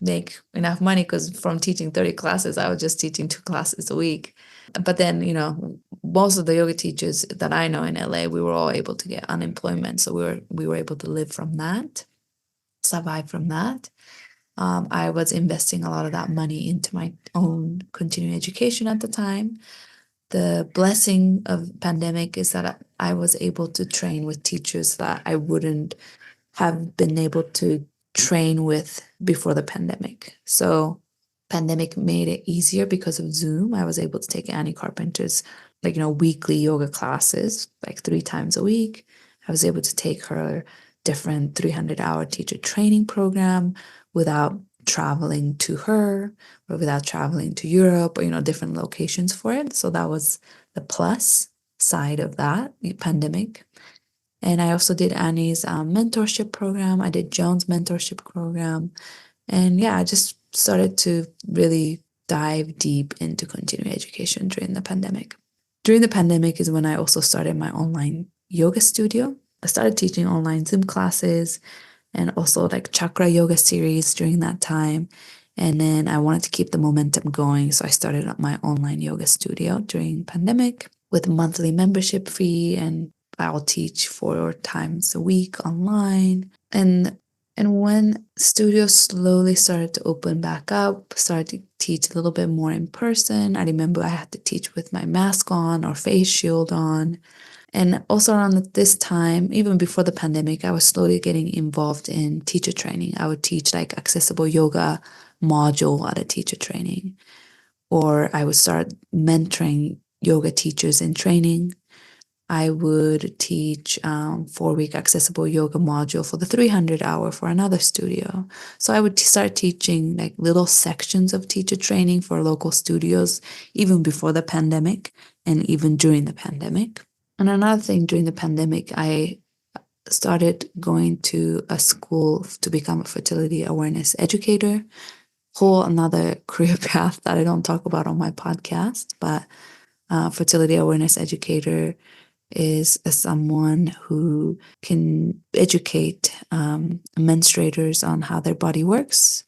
make enough money because from teaching 30 classes, I was just teaching 2 classes a week. But then, most of the yoga teachers that I know in LA, we were all able to get unemployment. So we were able to live from that, survive from that. I was investing a lot of that money into my own continuing education at the time. The blessing of pandemic is that I was able to train with teachers that I wouldn't have been able to train with before the pandemic. So pandemic made it easier because of Zoom. I was able to take Annie Carpenter's weekly yoga classes, like 3 times a week. I was able to take her different 300-hour teacher training program without traveling to her or without traveling to Europe or, different locations for it. So that was the plus side of that pandemic. And I also did Annie's mentorship program. I did Joan's mentorship program. And yeah, I just started to really dive deep into continuing education during the pandemic. During the pandemic is when I also started my online yoga studio. I started teaching online Zoom classes and also like chakra yoga series during that time. And then I wanted to keep the momentum going. So I started up my online yoga studio during pandemic with a monthly membership fee, and I'll teach 4 times a week online. And when studios slowly started to open back up, started to teach a little bit more in person, I remember I had to teach with my mask on or face shield on. And also around this time, even before the pandemic, I was slowly getting involved in teacher training. I would teach like accessible yoga module at a teacher training, or I would start mentoring yoga teachers in training. I would teach 4-week accessible yoga module for the 300-hour for another studio. So I would start teaching like little sections of teacher training for local studios, even before the pandemic and even during the pandemic. And another thing during the pandemic, I started going to a school to become a fertility awareness educator. Whole another career path that I don't talk about on my podcast, but fertility awareness educator is someone who can educate menstruators on how their body works,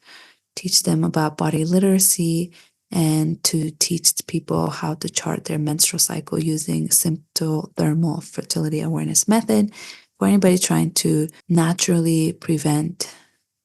teach them about body literacy, and to teach people how to chart their menstrual cycle using simple thermal fertility awareness method for anybody trying to naturally prevent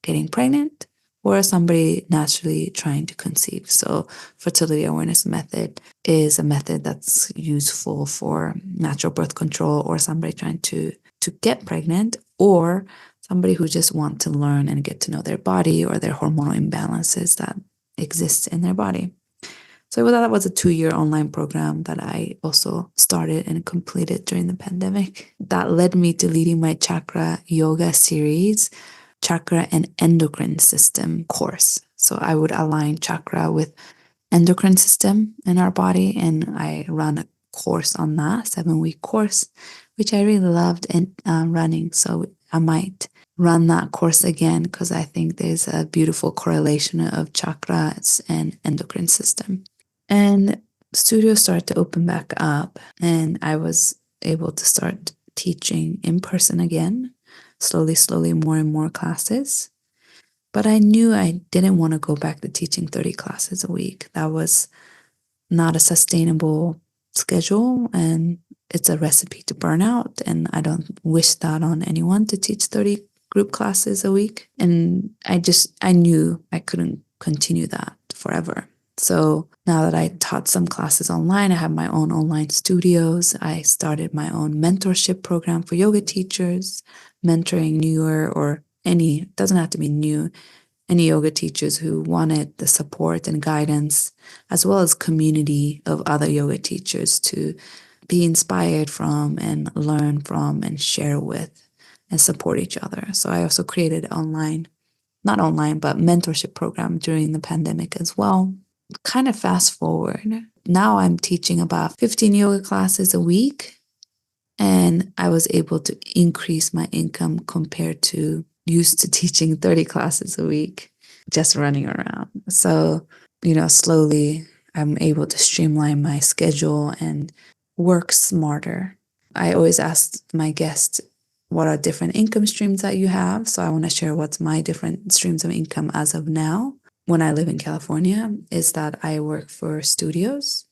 getting pregnant or somebody naturally trying to conceive. So fertility awareness method is a method that's useful for natural birth control or somebody trying to get pregnant or somebody who just want to learn and get to know their body or their hormonal imbalances that exist in their body. So that was a 2-year online program that I also started and completed during the pandemic. That led me to leading my chakra yoga series, chakra and endocrine system course. So I would align chakra with endocrine system in our body, and I run a course on that, 7-week course, which I really loved running. So I might run that course again because I think there's a beautiful correlation of chakras and endocrine system. And studios started to open back up, and I was able to start teaching in person again, slowly, more and more classes. But I knew I didn't want to go back to teaching 30 classes a week. That was not a sustainable schedule, and it's a recipe to burn out. And I don't wish that on anyone to teach 30 group classes a week. And I knew I couldn't continue that forever. So now that I taught some classes online, I have my own online studios. I started my own mentorship program for yoga teachers, mentoring newer or any, it doesn't have to be new, any yoga teachers who wanted the support and guidance, as well as community of other yoga teachers to be inspired from and learn from and share with and support each other. So I also created not online, but mentorship program during the pandemic as well. Kind of fast forward. Now I'm teaching about 15 yoga classes a week, and I was able to increase my income compared to used to teaching 30 classes a week, just running around. So, slowly I'm able to streamline my schedule and work smarter. I always ask my guests, what are different income streams that you have? So I want to share what's my different streams of income as of now. When I live in California, is that I work for studios.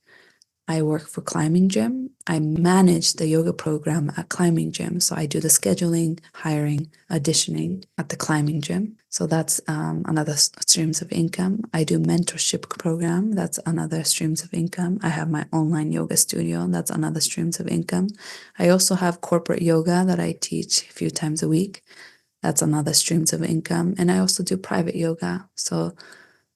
I work for climbing gym. I manage the yoga program at climbing gym. So I do the scheduling, hiring, auditioning at the climbing gym. So that's another streams of income. I do mentorship program. That's another streams of income. I have my online yoga studio. That's another streams of income. I also have corporate yoga that I teach a few times a week. That's another streams of income. And I also do private yoga. So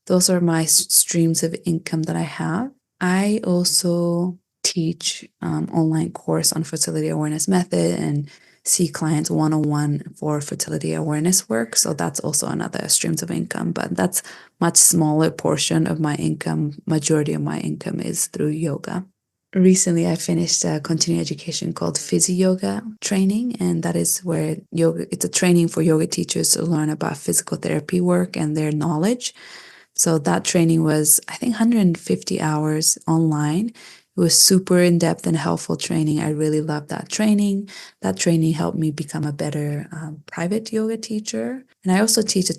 those are my streams of income that I have. I also teach online course on fertility awareness method and see clients one-on-one for fertility awareness work. So that's also another streams of income, but that's much smaller portion of my income. Majority of my income is through yoga. Recently, I finished a continuing education called Physio Yoga training, and that is where it's a training for yoga teachers to learn about physical therapy work and their knowledge. So that training was, I think, 150 hours online. It was super in-depth and helpful training. I really loved that training. That training helped me become a better private yoga teacher. And I also teach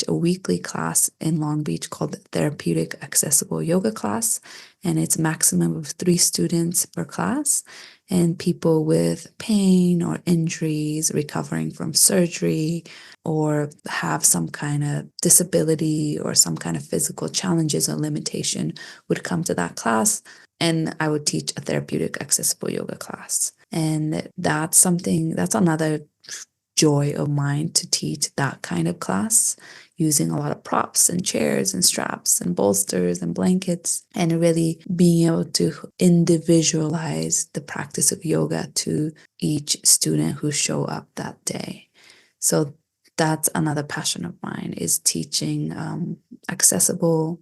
a weekly class in Long Beach called Therapeutic Accessible Yoga Class. And it's a maximum of 3 students per class. And people with pain or injuries, recovering from surgery, or have some kind of disability or some kind of physical challenges or limitation would come to that class, and I would teach a therapeutic accessible yoga class. And that's another joy of mine, to teach that kind of class using a lot of props and chairs and straps and bolsters and blankets, and really being able to individualize the practice of yoga to each student who show up that day. So that's another passion of mine, is teaching accessible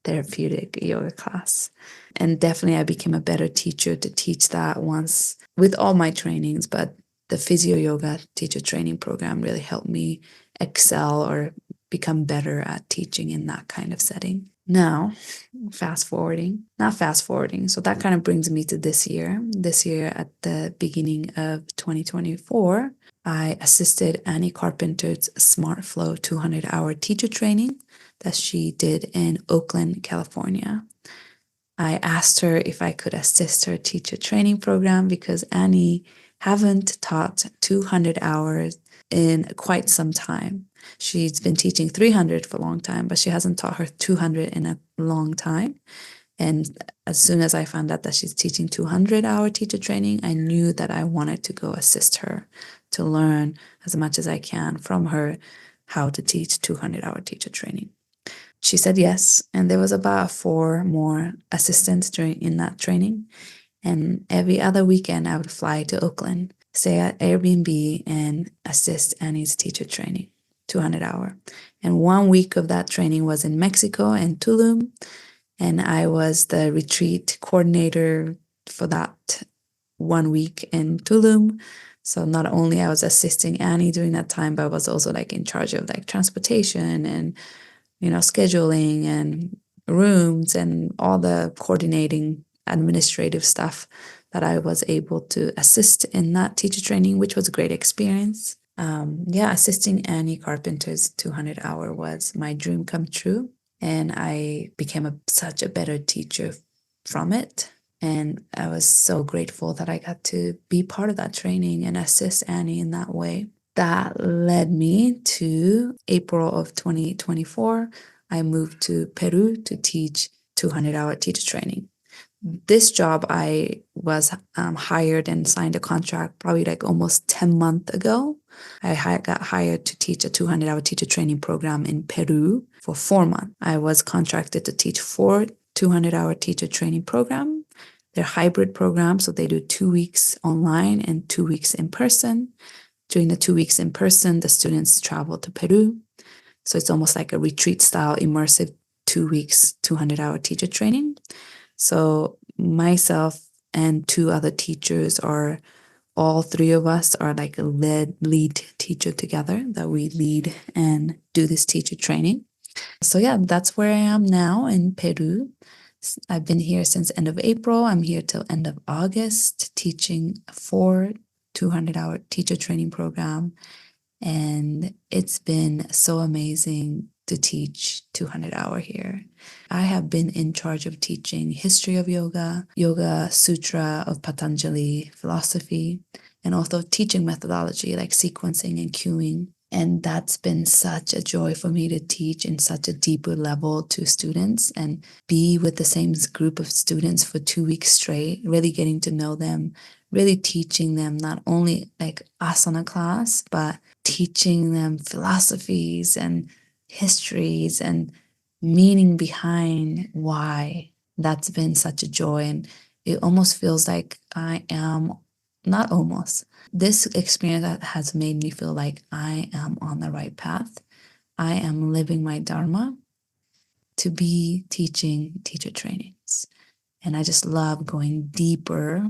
therapeutic yoga class. And definitely I became a better teacher to teach that once with all my trainings, but the physio yoga teacher training program really helped me excel or become better at teaching in that kind of setting. Now, not fast forwarding. So that kind of brings me to this year. This year, at the beginning of 2024, I assisted Annie Carpenter's Smart Flow 200-hour teacher training that she did in Oakland, California. I asked her if I could assist her teacher training program because Annie haven't taught 200 hours in quite some time. She's been teaching 300 for a long time, but she hasn't taught her 200 in a long time. And as soon as I found out that she's teaching 200-hour teacher training, I knew that I wanted to go assist her to learn as much as I can from her how to teach 200-hour teacher training. She said yes, and there was about 4 more assistants in that training. And every other weekend, I would fly to Oakland, stay at Airbnb, and assist Annie's teacher training, 200-hour. And 1 week of that training was in Mexico and Tulum. And I was the retreat coordinator for that 1 week in Tulum. So not only I was assisting Annie during that time, but I was also in charge of transportation and, scheduling and rooms and all the coordinating administrative stuff that I was able to assist in that teacher training, which was a great experience. Assisting Annie Carpenter's 200-hour was my dream come true. And I became such a better teacher from it. And I was so grateful that I got to be part of that training and assist Annie in that way. That led me to April of 2024, I moved to Peru to teach 200-hour teacher training. This job, I was hired and signed a contract probably like almost 10 months ago. I got hired to teach a 200-hour teacher training program in Peru for 4 months. I was contracted to teach 4 200-hour teacher training programs. They're hybrid programs, so they do 2 weeks online and 2 weeks in person. During the 2 weeks in person, the students travel to Peru. So it's almost like a retreat style, immersive 2 weeks, 200-hour teacher training. So myself and 2 other teachers are, all 3 of us are like a lead teacher together, that we lead and do this teacher training. So yeah, that's where I am now in Peru. I've been here since end of April. I'm here till end of August teaching 4 200-hour teacher training program. And it's been so amazing to teach 200-hour here. I have been in charge of teaching history of yoga, Yoga Sutra of Patanjali, philosophy, and also teaching methodology like sequencing and cueing. And that's been such a joy for me to teach in such a deeper level to students and be with the same group of students for 2 weeks straight, really getting to know them, really teaching them not only like asana class, but teaching them philosophies and histories and meaning behind why. That's been such a joy. And it almost feels like I am, not almost, this experience has made me feel like I am on the right path. I am living my dharma to be teaching teacher trainings. And I just love going deeper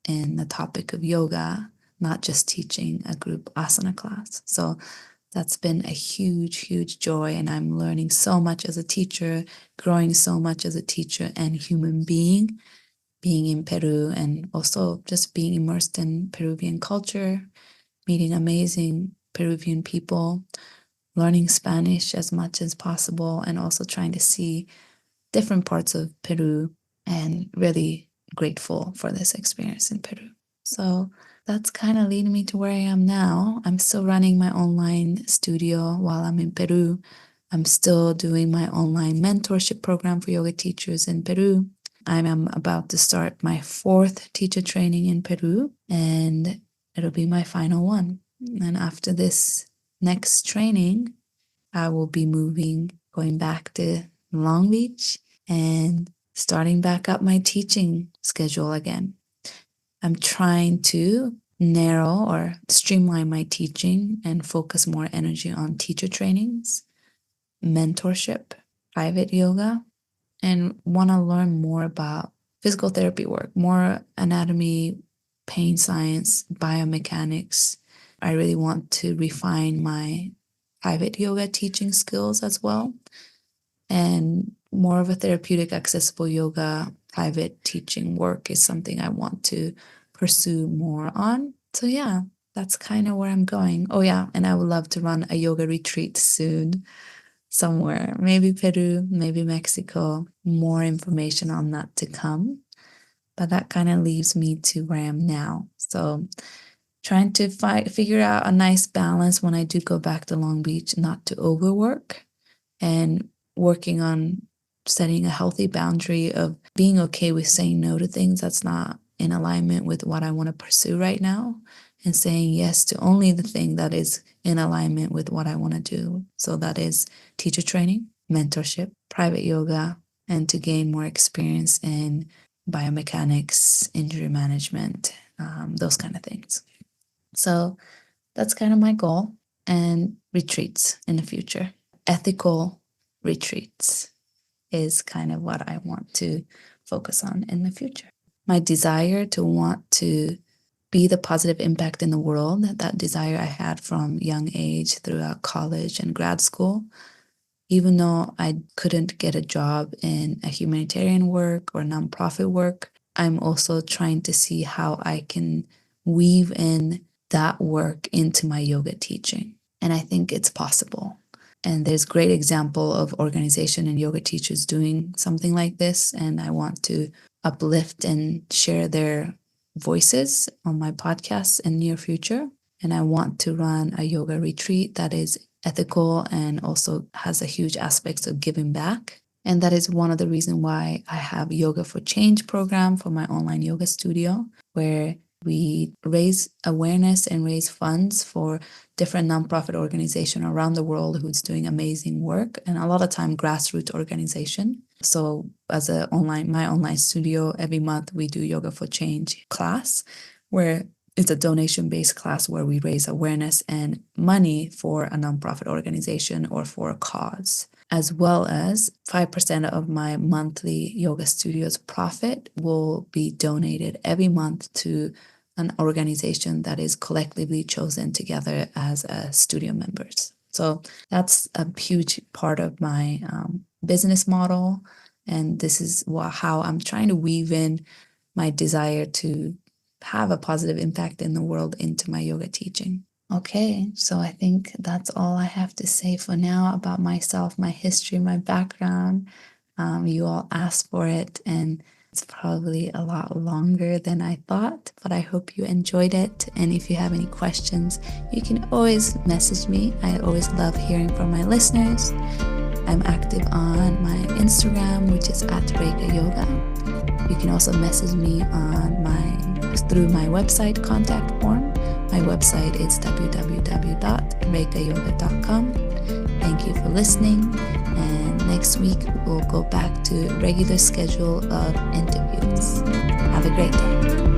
in the topic of yoga, not just teaching a group asana class. So that's been a huge, huge joy. And I'm learning so much as a teacher, growing so much as a teacher and human being in Peru, and also just being immersed in Peruvian culture, meeting amazing Peruvian people, learning Spanish as much as possible, and also trying to see different parts of Peru, and really grateful for this experience in Peru. So that's kind of leading me to where I am now. I'm still running my online studio while I'm in Peru. I'm still doing my online mentorship program for yoga teachers in Peru. I am about to start my 4th teacher training in Peru, and it'll be my final one. And after this next training, I will be going back to Long Beach and starting back up my teaching schedule again. I'm trying to narrow or streamline my teaching and focus more energy on teacher trainings, mentorship, private yoga, and want to learn more about physical therapy work, more anatomy, pain science, biomechanics. I really want to refine my private yoga teaching skills as well, and more of a therapeutic, accessible yoga private teaching work is something I want to pursue more on. So yeah, that's kind of where I'm going. Oh yeah, and I would love to run a yoga retreat soon somewhere, maybe Peru, maybe Mexico. More information on that to come. But that kind of leaves me to where I am now. So trying to figure out a nice balance when I do go back to Long Beach, not to overwork, and working on setting a healthy boundary of being okay with saying no to things that's not in alignment with what I want to pursue right now, and saying yes to only the thing that is in alignment with what I want to do. So that is teacher training, mentorship, private yoga, and to gain more experience in biomechanics, injury management, those kind of things. So that's kind of my goal. And retreats in the future. Ethical retreats is kind of what I want to focus on in the future. My desire to want to be the positive impact in the world, that desire I had from young age throughout college and grad school, even though I couldn't get a job in a humanitarian work or nonprofit work, I'm also trying to see how I can weave in that work into my yoga teaching. And I think it's possible. And there's great example of organization and yoga teachers doing something like this. And I want to uplift and share their voices on my podcast in near future. And I want to run a yoga retreat that is ethical and also has a huge aspect of giving back. And that is one of the reasons why I have Yoga for Change program for my online yoga studio, where we raise awareness and raise funds for different nonprofit organizations around the world who's doing amazing work, and a lot of time grassroots organization. So as my online studio, every month we do Yoga for Change class, where it's a donation-based class where we raise awareness and money for a nonprofit organization or for a cause, as well as 5% of my monthly yoga studio's profit will be donated every month to an organization that is collectively chosen together as studio members. So that's a huge part of my business model. And this is how I'm trying to weave in my desire to have a positive impact in the world into my yoga teaching. Okay, so I think that's all I have to say for now about myself, my history, my background. You all asked for it, and it's probably a lot longer than I thought, but I hope you enjoyed it. And if you have any questions, you can always message me. I always love hearing from my listeners. I'm active on my Instagram, which is @Reika Yoga. You can also message me through my website contact form. My website is www.reikayoga.com. Thank you for listening. And next week, we'll go back to regular schedule of interviews. Have a great day.